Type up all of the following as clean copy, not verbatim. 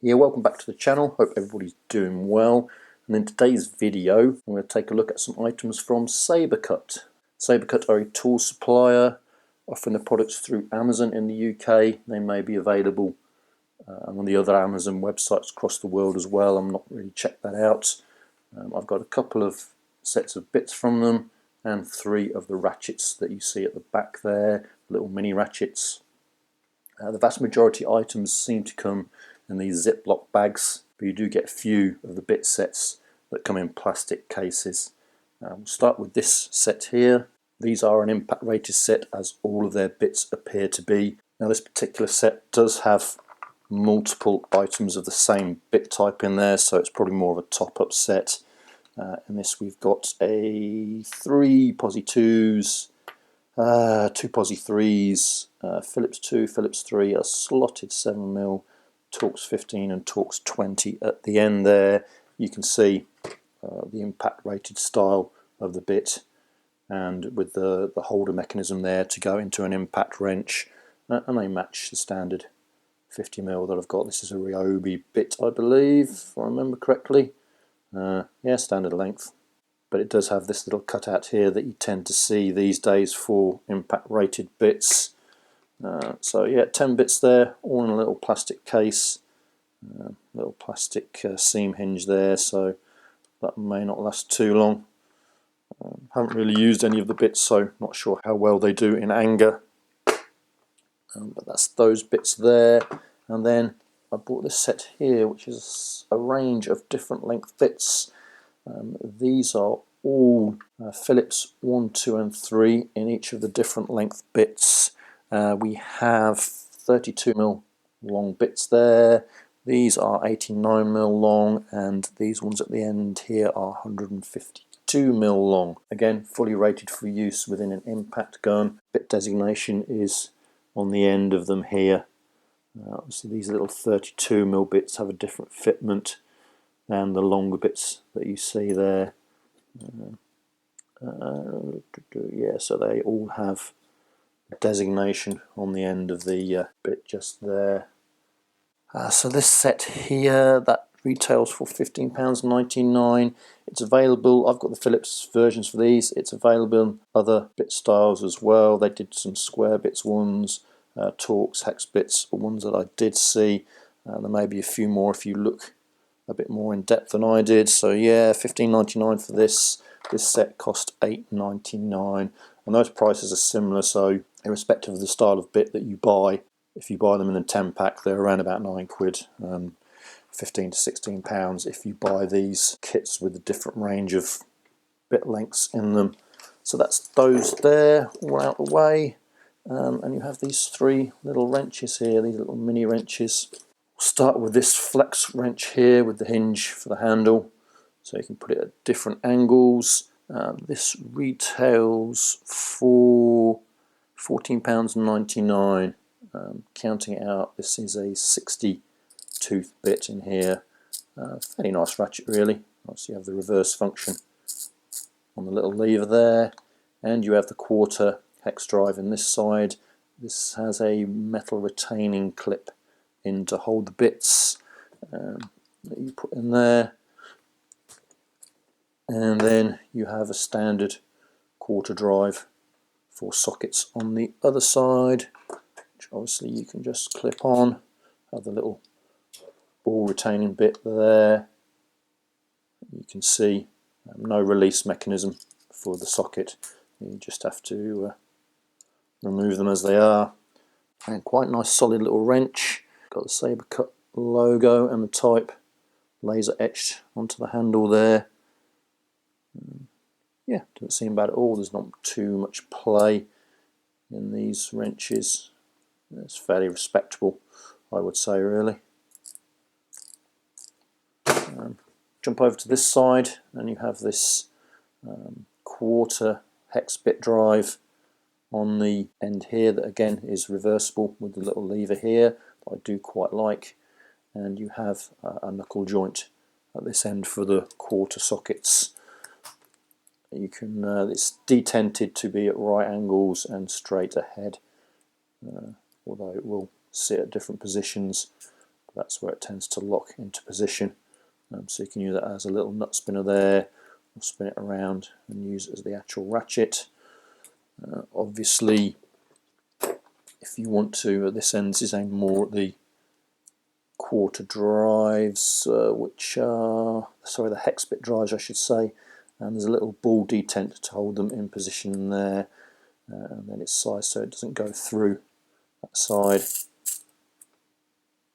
Yeah, welcome back to the channel. Hope everybody's doing well. And in today's video, I'm going to take a look at some items from SabreCut. SabreCut are a tool supplier offering their products through Amazon in the UK. They may be available on the other Amazon websites across the world as well. I'm not really checked that out. I've got a couple of sets of bits from them and 3 of the ratchets that you see at the back there, little mini ratchets. The vast majority items seem to come in these Ziploc bags, but you do get a few of the bit sets that come in plastic cases. We'll start with this set here. These are an impact rated set, as all of their bits appear to be. Now this particular set does have multiple items of the same bit type in there, so it's probably more of a top-up set. In this we've got 3 Posi 2s, 2 Posi 3s, Phillips 2, Phillips 3, a slotted 7mm, Torx 15 and Torx 20 at the end there. You can see the impact rated style of the bit, and with the holder mechanism there to go into an impact wrench, and they match the standard 50mm that I've got. This is a Ryobi bit, I believe, if I remember correctly. Yeah, standard length. But it does have this little cutout here that you tend to see these days for impact rated bits. So yeah, 10 bits there, all in a little plastic case, little plastic seam hinge there, so that may not last too long. Haven't really used any of the bits, so not sure how well they do in anger. But that's those bits there. And then I bought this set here, which is a range of different length bits. These are all Phillips 1, 2 and 3 in each of the different length bits. We have 32mm long bits there. These are 89mm long, and these ones at the end here are 152mm long. Again, fully rated for use within an impact gun. Bit designation is on the end of them here. Obviously these little 32mm bits have a different fitment than the longer bits that you see there. Yeah, so they all have a designation on the end of the bit just there. So this set here, that retails for £15.99. It's available, I've got the Phillips versions for these, it's available in other bit styles as well. They did some square bits ones, Torx, hex bits, ones that I did see. There may be a few more if you look a bit more in depth than I did. So yeah, £15.99 for this. This set cost £8.99, and those prices are similar, so irrespective of the style of bit that you buy, if you buy them in a 10 pack, they're around about £9, 15 to £16 if you buy these kits with a different range of bit lengths in them. So that's those there, all out the way. And you have these 3 little wrenches here, these little mini wrenches. We'll start with this flex wrench here with the hinge for the handle, so you can put it at different angles. This retails for £14.99. Counting it out, this is a 60 tooth bit in here. Fairly nice ratchet really. Obviously you have the reverse function on the little lever there, and you have the quarter hex drive in this side. This has a metal retaining clip in to hold the bits that you put in there, and then you have a standard quarter drive for sockets on the other side, which obviously you can just clip on. Have the little ball retaining bit there. You can see no release mechanism for the socket, you just have to remove them as they are. And quite nice solid little wrench. Got the SabreCut logo and the type laser etched onto the handle there. Yeah, doesn't seem bad at all. There's not too much play in these wrenches. It's fairly respectable, I would say, really. Jump over to this side, and you have this quarter hex bit drive on the end here that again is reversible with the little lever here that I do quite like, and you have a knuckle joint at this end for the quarter sockets. You can it's detented to be at right angles and straight ahead, although it will sit at different positions. that's where it tends to lock into position. So you can use that as a little nut spinner there, or spin it around and use it as the actual ratchet. Obviously, if you want to, this end is aimed more at the quarter drives, which are, sorry, the hex bit drives I should say, and there's a little ball detent to hold them in position there, and then it's sized so it doesn't go through that side.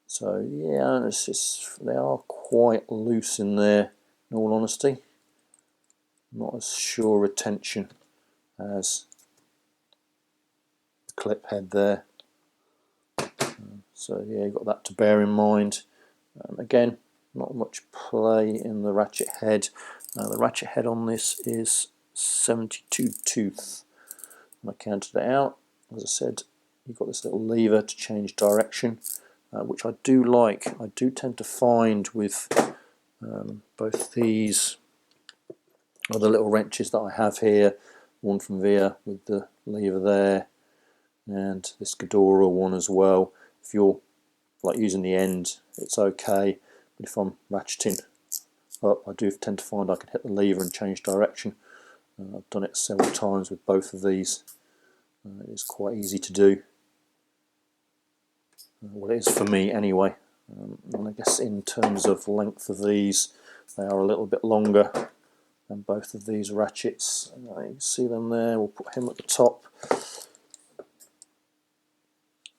So yeah, it's just, they are quite loose in there, in all honesty. Not as sure retention as the clip head there. So yeah, you've got that to bear in mind. Again, not much play in the ratchet head. The ratchet head on this is 72 tooth. And I counted it out. As I said, you've got this little lever to change direction, which I do like. I do tend to find with both these other little wrenches that I have here, one from Via with the lever there, and this Ghidorah one as well. If you're like using the end, it's okay, but if I'm ratcheting up, I do tend to find I can hit the lever and change direction. I've done it several times with both of these. It's quite easy to do. Well, it is for me anyway. And I guess in terms of length of these, they are a little bit longer than both of these ratchets. You can see them there. We'll put him at the top.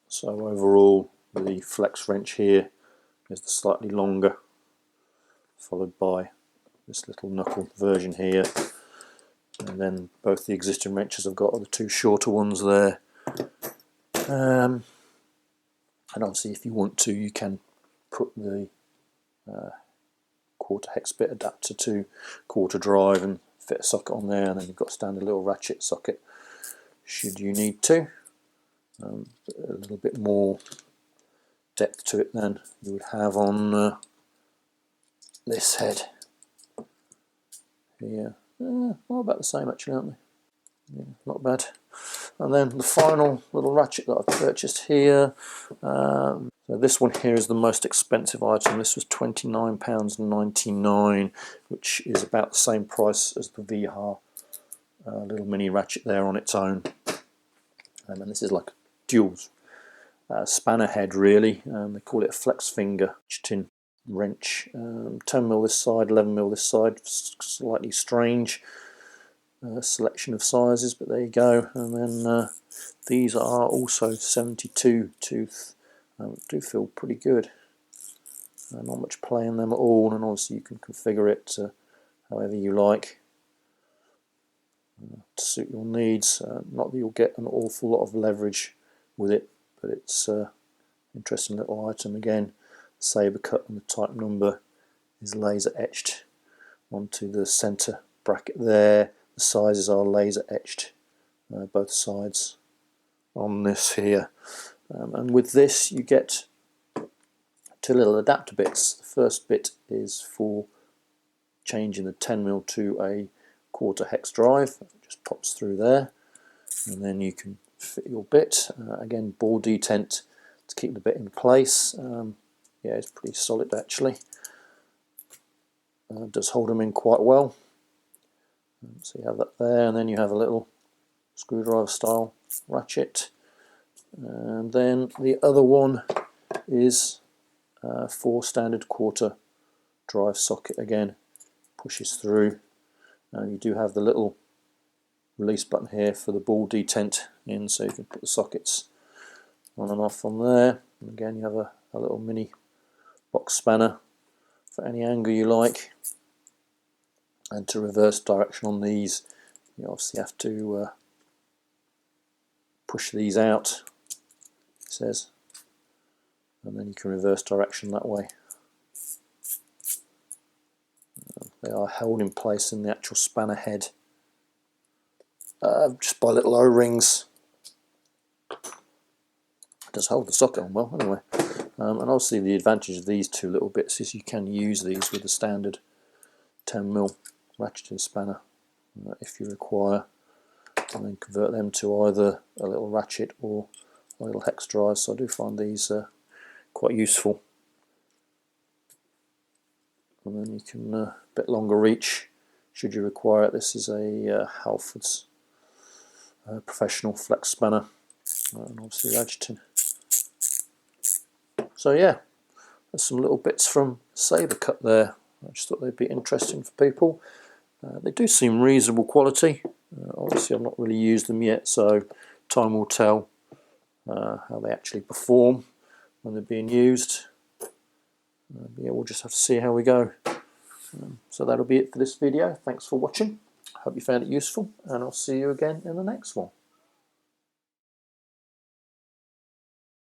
So overall, the flex wrench here is the slightly longer, followed by this little knuckle version here, and then both the existing wrenches I've got are the two shorter ones there. And obviously if you want to, you can put the quarter hex bit adapter to quarter drive and fit a socket on there, and then you've got a standard little ratchet socket should you need to. A little bit more depth to it than you would have on this head here. Well, about the same actually, aren't they? Yeah, not bad. And then the final little ratchet that I've purchased here. So this one here is the most expensive item. This was £29.99, which is about the same price as the Vihar little mini ratchet there on its own. And this is like a dual spanner head really. They call it a flex finger tin wrench. 10mm this side, 11mm this side. Slightly strange selection of sizes, but there you go. And then these are also 72 tooth. Do feel pretty good. Not much play in them at all, and obviously you can configure it however you like to suit your needs. Not that you'll get an awful lot of leverage with it, but it's an interesting little item. Again, Saber Cut, and the type number is laser etched onto the center bracket there. The sizes are laser etched both sides on this here. And with this you get two little adapter bits. The first bit is for changing the 10mm to a quarter hex drive. It just pops through there, and then you can fit your bit. Again, ball detent to keep the bit in place. Yeah, it's pretty solid actually. It does hold them in quite well. So you have that there, and then you have a little screwdriver style ratchet. And then the other one is for standard quarter drive socket. Again, pushes through. You do have the little release button here for the ball detent in, so you can put the sockets on and off on there. And again, you have a little mini box spanner for any angle you like. And to reverse direction on these, you obviously have to push these out, it says, and then you can reverse direction that way. They are held in place in the actual spanner head just by little O-rings. It does hold the socket on well anyway. And obviously the advantage of these two little bits is you can use these with the standard 10mm ratcheting spanner if you require, and then convert them to either a little ratchet or a little hex drive. So I do find these quite useful and then you can a bit longer reach should you require it. This is a Halford's professional flex spanner, and obviously ratcheting. So yeah, there's some little bits from Saber Cut there. I just thought they'd be interesting for people. They do seem reasonable quality. Obviously I've not really used them yet, so time will tell how they actually perform when they're being used. But yeah, we'll just have to see how we go. So that'll be it for this video. Thanks for watching. Hope you found it useful, and I'll see you again in the next one.